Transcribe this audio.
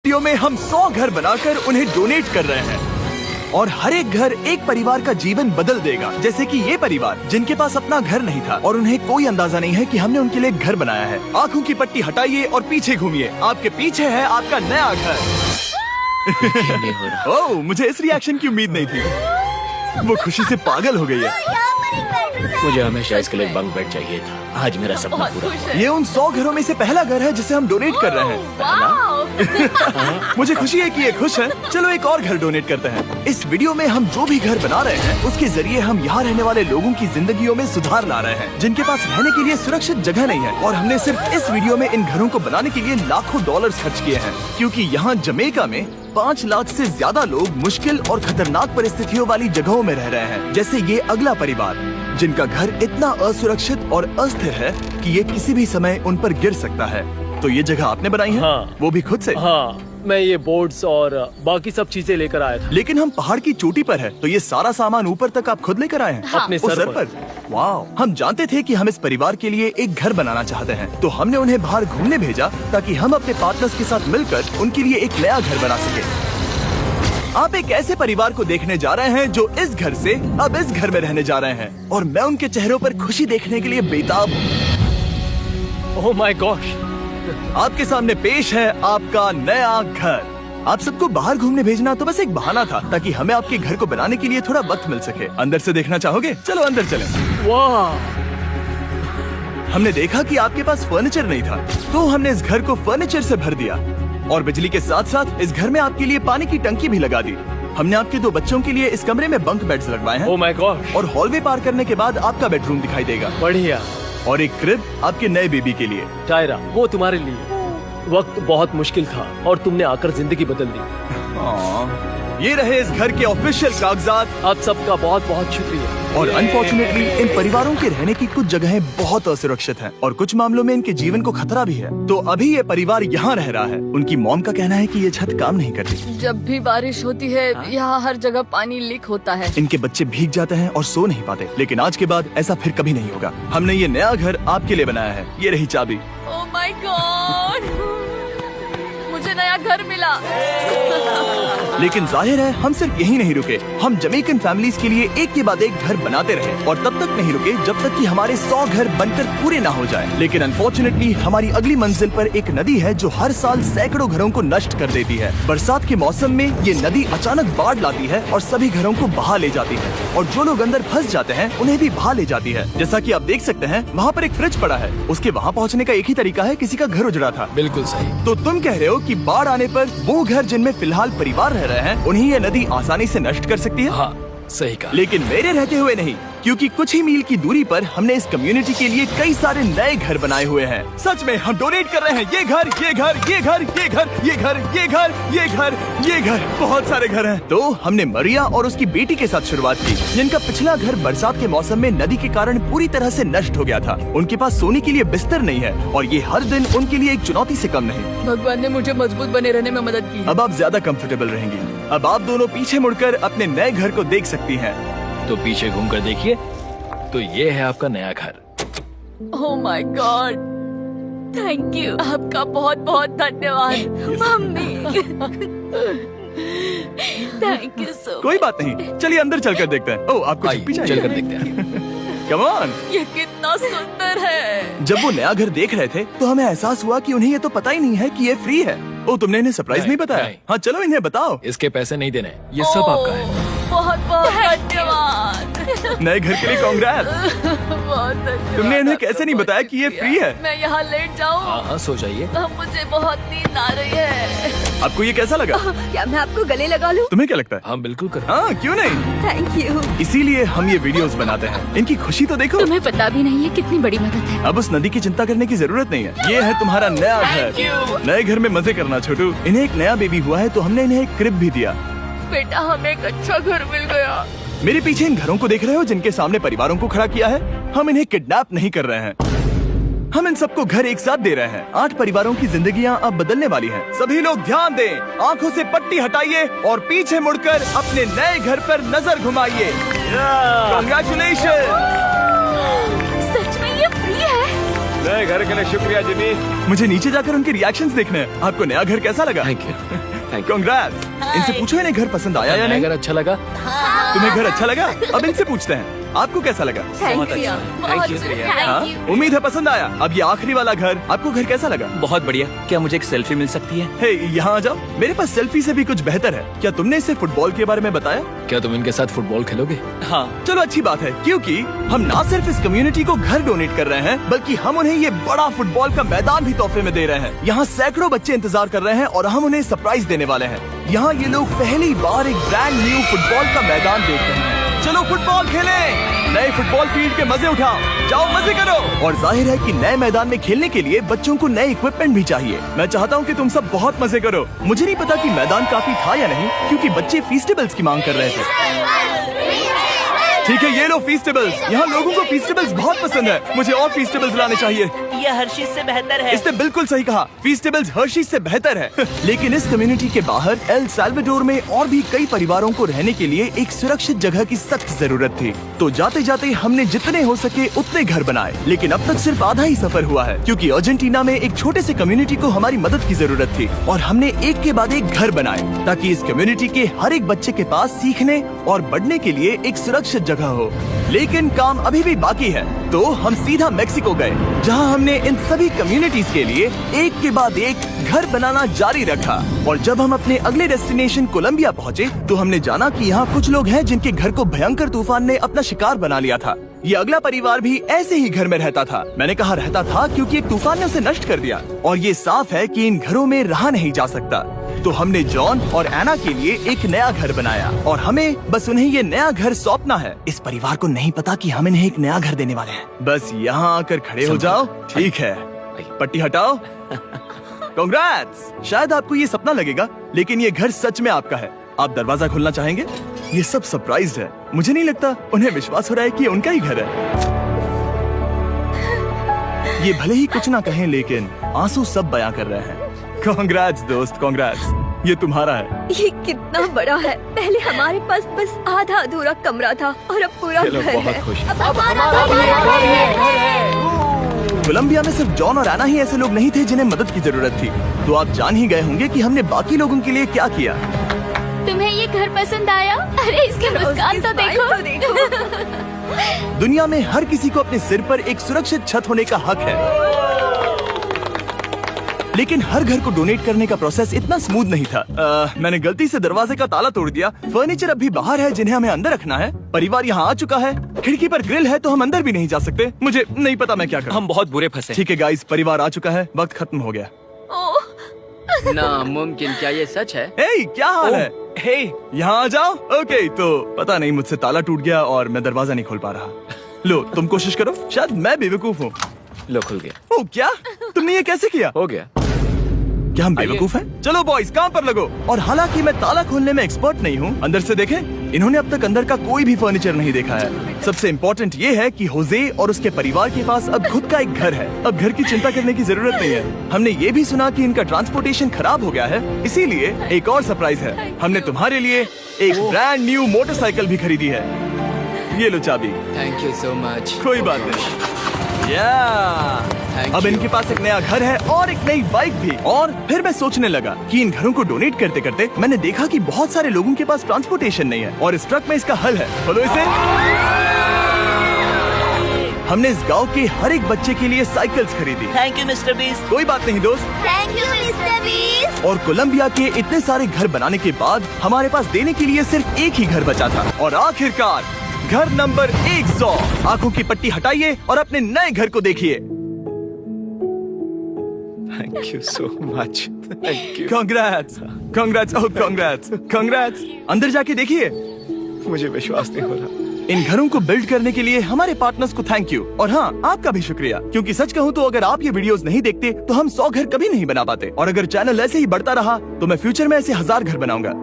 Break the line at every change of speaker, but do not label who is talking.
Video में हम 100 घर बनाकर उन्हें डोनेट कर रहे हैं और हर एक घर एक परिवार का जीवन बदल देगा। जैसे कि ये परिवार जिनके पास अपना घर नहीं था और उन्हें कोई अंदाजा नहीं है कि हमने उनके लिए घर बनाया है। आंखों की पट्टी हटाइए और पीछे घूमिए। आपके पीछे है आपका नया घर। ओह, मुझे इस रिएक्शन की उम्मीद नहीं थी। वो खुशी से पागल हो गई है।
मुझे हमेशा इसके लिए बंक बेड चाहिए था। आज मेरा सपना पूरा हुआ।
ये उन 100 घरों में से पहला घर है जिसे हम डोनेट कर रहे हैं। मुझे खुशी है कि ये खुश है। चलो एक और घर डोनेट करते हैं। इस वीडियो में हम जो भी घर बना रहे हैं उसके जरिए हम यहाँ रहने वाले लोगों की जिंदगियों में सुधार ला रहे हैं जिनके पास रहने के लिए सुरक्षित जगह नहीं है। और हमने सिर्फ इस वीडियो में इन घरों को बनाने के लिए लाखों डॉलर्स खर्च किए हैं, क्योंकि यहाँ जमैका में 5 लाख से ज्यादा लोग मुश्किल और खतरनाक परिस्थितियों वाली जगहों में रह रहे हैं। जैसे ये अगला परिवार जिनका घर इतना असुरक्षित और अस्थिर है कि ये किसी भी समय उन पर गिर सकता है। तो ये जगह आपने बनाई है?
हाँ।
वो भी खुद से?
हाँ, मैं ये बोर्ड्स और बाकी सब चीजें लेकर आया था।
लेकिन हम पहाड़ की चोटी पर है, तो ये सारा सामान ऊपर तक आप खुद लेकर आए हैं?
हाँ। अपने
उस
सर पर।
वाह! हम जानते थे कि हम इस परिवार के लिए एक घर बनाना चाहते हैं, तो हमने उन्हें बाहर घूमने भेजा ताकि हम अपने पार्टनर्स के साथ मिलकर उनके लिए एक नया घर बना सके। आप एक ऐसे परिवार को देखने जा रहे हैं जो इस घर से अब इस घर में रहने जा रहे हैं, और मैं उनके चेहरों पर खुशी देखने के लिए बेताब हूँ।
Oh my gosh!
आपके सामने पेश है आपका नया घर। आप सबको बाहर घूमने भेजना तो बस एक बहाना था ताकि हमें आपके घर को बनाने के लिए थोड़ा वक्त मिल सके। अंदर से देखना चाहोगे? चलो अंदर चलें।
वाह!
हमने देखा कि आपके पास फर्नीचर नहीं था, तो हमने इस घर को फर्नीचर से भर दिया और बिजली के साथ साथ इस घर में आपके लिए पानी की टंकी भी लगा दी। हमने आपके 2 बच्चों के लिए इस कमरे में बंक बेड्स लगवाए हैं।
Oh my gosh!
और हॉलवे पार करने के बाद आपका बेडरूम दिखाई देगा।
बढ़िया।
और एक क्रिब आपके नए बेबी के लिए।
टायरा, वो तुम्हारे लिए। वक्त बहुत मुश्किल था और तुमने आकर जिंदगी बदल दी।
ये रहे इस घर के ऑफिशियल कागजात।
आप सबका बहुत बहुत शुक्रिया।
और अनफॉर्चुनेटली इन परिवारों के रहने की कुछ जगहें बहुत असुरक्षित हैं और कुछ मामलों में इनके जीवन को खतरा भी है। तो अभी ये परिवार यहाँ रह रहा है। उनकी मॉम का कहना है कि ये छत काम नहीं करती।
जब भी बारिश होती है यहाँ हर जगह पानी लीक होता है।
इनके बच्चे भीग जाते हैं और सो नहीं पाते, लेकिन आज के बाद ऐसा फिर कभी नहीं होगा। हमने ये नया घर आपके लिए बनाया है। ये रही चाबी।
Oh my God! मुझे नया घर मिला।
लेकिन जाहिर है हम सिर्फ यही नहीं रुके। हम जमैकन फैमिलीज के लिए एक के बाद एक घर बनाते रहे और तब तक नहीं रुके जब तक कि हमारे 100 घर बनकर पूरे ना हो जाएं। लेकिन अनफॉर्चुनेटली हमारी अगली मंजिल पर एक नदी है जो हर साल सैकड़ों घरों को नष्ट कर देती है। बरसात के मौसम में ये नदी अचानक बाढ़ लाती है और सभी घरों को बहा ले जाती है, और जो लोग अंदर फंस जाते हैं उन्हें भी बहा ले जाती है। जैसा कि आप देख सकते हैं वहाँ पर एक फ्रिज पड़ा है। उसके वहाँ पहुँचने का एक ही तरीका है, किसी का घर उजड़ा था।
बिल्कुल सही।
तो तुम कह रहे हो कि बाढ़ आने पर वो घर जिनमें फिलहाल परिवार रह रहे हैं उन्हें ये नदी आसानी से नष्ट कर सकती है?
हाँ, सही कहा।
लेकिन मेरे रहते हुए नहीं, क्योंकि कुछ ही मील की दूरी पर हमने इस कम्युनिटी के लिए कई सारे नए घर बनाए हुए हैं। सच में हम डोनेट कर रहे हैं। ये घर, ये घर, ये घर, ये घर, ये घर, ये घर, ये घर, ये घर, बहुत सारे घर हैं। तो हमने मरिया और उसकी बेटी के साथ शुरुआत की, जिनका पिछला घर बरसात के मौसम में नदी के कारण पूरी तरह से नष्ट हो गया था। उनके पास सोने के लिए बिस्तर नहीं है और ये हर दिन उनके लिए एक चुनौती से कम नहीं।
भगवान ने मुझे मजबूत बने रहने में मदद की।
अब आप ज्यादा कंफर्टेबल रहेंगी। अब आप दोनों पीछे मुड़कर अपने नए घर को देख सकती हैं।
तो पीछे घूमकर देखिए, तो ये है आपका नया घर।
Oh my God! Thank you. आपका बहुत बहुत धन्यवाद मम्मी। Thank you so.
कोई बात नहीं, चलिए अंदर चलकर देखते हैं। ओह, आपको
आइए,
चुप्पी चाहिए?
चलकर देखते हैं।
Come on!
ये कितना सुंदर है।
जब वो नया घर देख रहे थे तो हमें एहसास हुआ कि उन्हें ये तो पता ही नहीं है कि ये फ्री है। ओ, तुमने इन्हें सरप्राइज नहीं बताया?
नहीं।
हाँ, चलो इन्हें बताओ।
इसके पैसे नहीं देने, ये सब आपका है।
बहुत बहुत धन्यवाद।
नए घर के लिए कांग्रेट्स।
बहुत धन्यवाद।
तुमने इन्हें कैसे नहीं बताया कि ये फ्री है?
मैं यहाँ लेट जाऊँ?
हाँ हाँ, सो जाइए।
मुझे बहुत नींद आ रही है।
आपको ये कैसा लगा?
क्या मैं आपको गले लगा लूं?
तुम्हें क्या लगता है?
हाँ बिल्कुल कर।
हाँ, क्यों नहीं?
Thank you.
इसीलिए हम ये वीडियोस बनाते हैं। इनकी खुशी तो देखो।
तुम्हें पता भी नहीं है कितनी बड़ी मदद है।
अब उस नदी की चिंता करने की जरूरत नहीं है। ये है तुम्हारा नया घर। नए घर में मजे करना छोटू। इन्हें एक नया बेबी हुआ है तो हमने इन्हें एक क्रिब भी दिया।
बेटा, हमें एक अच्छा घर मिल गया।
मेरे पीछे इन घरों को देख रहे हो जिनके सामने परिवारों को खड़ा किया है? हम इन्हें किडनैप नहीं कर रहे हैं। हम इन सबको घर एक साथ दे रहे हैं। 8 परिवारों की जिंदगियां अब बदलने वाली हैं। सभी लोग ध्यान दें, आंखों से पट्टी हटाइए और पीछे मुड़कर अपने नए घर पर नजर घुमाइए। Congratulations!
सच में ये फ्री है?
नए घर के लिए शुक्रिया जिमी।
मुझे नीचे जाकर उनके रिएक्शंस देखने हैं। आपको नया घर कैसा लगा?
Thank you, thank you.
Congrats. इनसे पूछो इन्हें घर पसंद आया या नहीं।
अगर अच्छा लगा
तुम्हें घर अच्छा लगा? अब इनसे पूछते हैं आपको कैसा लगा?
Thank you.
बहुत
you.
हाँ? उम्मीद है पसंद आया। अब ये आखिरी वाला घर, आपको घर कैसा लगा?
बहुत बढ़िया। क्या मुझे एक सेल्फी मिल सकती है?
हे, यहाँ आ जाओ। मेरे पास सेल्फी से भी कुछ बेहतर है। क्या तुमने इसे फुटबॉल के बारे में बताया?
क्या तुम इनके साथ फुटबॉल खेलोगे?
हाँ।
चलो अच्छी बात है, क्योंकि हम ना सिर्फ इस कम्युनिटी को घर डोनेट कर रहे हैं, बल्कि हम उन्हें ये बड़ा फुटबॉल का मैदान भी तोहफे में दे रहे हैं। यहाँ सैकड़ों बच्चे इंतजार कर रहे हैं और हम उन्हें सरप्राइज देने वाले हैं। यहाँ ये लोग पहली बार एक ब्रांड न्यू फुटबॉल का मैदान देख रहे हैं। चलो फुटबॉल खेलें, नए फुटबॉल फील्ड के मजे उठाओ, जाओ मजे करो। और जाहिर है कि नए मैदान में खेलने के लिए बच्चों को नए इक्विपमेंट भी चाहिए। मैं चाहता हूँ कि तुम सब बहुत मजे करो। मुझे नहीं पता कि मैदान काफी था या नहीं, क्योंकि बच्चे फीस्टेबल्स की मांग कर रहे थे। ठीक है, ये लो फीस्टेबल्स। यहाँ लोगों को फीस्टेबल्स बहुत पसंद है। मुझे और फीस्टेबल्स लाने चाहिए।
ये हर्शीज से बेहतर है।
इसने बिल्कुल सही कहा, फीस्टेबल्स हर्शीज से बेहतर है। लेकिन इस कम्युनिटी के बाहर एल साल्वाडोर में और भी कई परिवारों को रहने के लिए एक सुरक्षित जगह की सख्त जरूरत थी। तो जाते जाते हमने जितने हो सके उतने घर बनाए, लेकिन अब तक सिर्फ आधा ही सफर हुआ है, क्योंकि अर्जेंटीना में एक छोटे से कम्युनिटी को हमारी मदद की जरूरत थी। और हमने एक के बाद एक घर बनाए ताकि इस कम्युनिटी के हर एक बच्चे के पास सीखने और बढ़ने के लिए एक सुरक्षित जगह हो। लेकिन काम अभी भी बाकी है, तो हम सीधा मेक्सिको गए, जहां हमने इन सभी कम्युनिटीज के लिए एक के बाद एक घर बनाना जारी रखा। और जब हम अपने अगले डेस्टिनेशन कोलंबिया पहुंचे, तो हमने जाना कि यहाँ कुछ लोग हैं जिनके घर को भयंकर तूफान ने अपना शिकार बना लिया था। ये अगला परिवार भी ऐसे ही घर में रहता था। मैंने कहा रहता था क्योंकि एक तूफान ने उसे नष्ट कर दिया, और ये साफ है कि इन घरों में रहा नहीं जा सकता। तो हमने जॉन और एना के लिए एक नया घर बनाया, और हमें बस उन्हें ये नया घर सौंपना है। इस परिवार को नहीं पता कि हम इन्हें एक नया घर देने वाले हैं। बस यहाँ आकर खड़े हो जाओ। ठीक है, पट्टी हटाओ। कांग्रेट्स। शायद आपको ये सपना लगेगा, लेकिन ये घर सच में आपका है। आप दरवाजा खोलना चाहेंगे? ये सब सरप्राइज्ड है। मुझे नहीं लगता उन्हें विश्वास हो रहा है कि ये उनका ही घर है। ये भले ही कुछ ना कहें, लेकिन आंसू सब बयां कर रहे हैं। कांग्रेट्स दोस्त, कांग्रेट्स। ये तुम्हारा है।
ये कितना बड़ा है। पहले हमारे पास बस आधा अधूरा कमरा था और अब पूरा
ये लोग
घर
बहुत
है।
खुश हैं।
अब हमारा घर है।
कोलंबिया में सिर्फ जॉन और एना ही ऐसे लोग नहीं थे जिन्हें मदद की जरूरत थी। तो आप जान ही गए होंगे कि हमने बाकी लोगों के लिए क्या किया।
तुम्हें ये घर पसंद आया? अरे इसकी मुस्कान तो देखो।
दुनिया में हर किसी को अपने सिर पर एक सुरक्षित छत होने का हक है, लेकिन हर घर को डोनेट करने का प्रोसेस इतना स्मूथ नहीं था। मैंने गलती से दरवाजे का ताला तोड़ दिया। फर्नीचर अभी बाहर है जिन्हें हमें अंदर रखना है। परिवार यहाँ आ चुका है। खिड़की पर ग्रिल है तो हम अंदर भी नहीं जा सकते। मुझे नहीं पता मैं क्या करूं।
हम बहुत बुरे फंसे।
ठीक है गाइस, परिवार आ चुका है। वक्त खत्म हो गया।
नामुमकिन, क्या ये सच है?
हे, क्या हाल है?
हे,
यहाँ आ जाओ। ओके, तो पता नहीं मुझसे ताला टूट गया और मैं दरवाजा नहीं खोल पा रहा। लो तुम कोशिश करो, शायद मैं बेवकूफ हूँ।
लो खुल गया।
ओ क्या? तुमने ये कैसे किया?
हो गया।
क्या हम बेवकूफ हैं? चलो बॉयज काम पर लगो। और हालांकि मैं ताला खोलने में एक्सपर्ट नहीं हूँ, अंदर से देखें, इन्होंने अब तक अंदर का कोई भी फर्नीचर नहीं देखा है। सबसे इम्पोर्टेंट ये है कि होजे और उसके परिवार के पास अब खुद का एक घर है। अब घर की चिंता करने की जरूरत नहीं है। हमने ये भी सुना कि इनका ट्रांसपोर्टेशन खराब हो गया है, इसीलिए एक और सरप्राइज है। हमने तुम्हारे लिए एक ब्रांड न्यू मोटरसाइकिल भी खरीदी है। ये लो चाबी।
Thank you so much.
कोई बात नहीं। अब इनके पास एक नया घर है और एक नई बाइक भी। और फिर मैं सोचने लगा कि इन घरों को डोनेट करते करते मैंने देखा कि बहुत सारे लोगों के पास ट्रांसपोर्टेशन नहीं है, और इस ट्रक में इसका हल है। खोलो इसे। हमने इस गांव के हर एक बच्चे के लिए साइकिल्स खरीदी।
Thank you mister beast.
कोई बात नहीं दोस्त।
Thank you mister beast.
और कोलंबिया के इतने सारे घर बनाने के बाद हमारे पास देने के लिए सिर्फ एक ही घर बचा था। और आखिरकार घर नंबर 100। आंखों की पट्टी हटाइए और अपने नए घर को देखिए।
Thank you so much. Thank you.
Congrats, congrats, oh congrats, congrats. अंदर जाके देखिए।
मुझे विश्वास नहीं हो रहा।
इन घरों को बिल्ड करने के लिए हमारे पार्टनर्स को थैंक यू, और हाँ आपका भी शुक्रिया, क्योंकि सच कहूँ तो अगर आप ये वीडियोस नहीं देखते तो हम 100 घर कभी नहीं बना पाते। और अगर चैनल ऐसे ही बढ़ता रहा तो मैं फ्यूचर में ऐसे 1000 घर बनाऊंगा।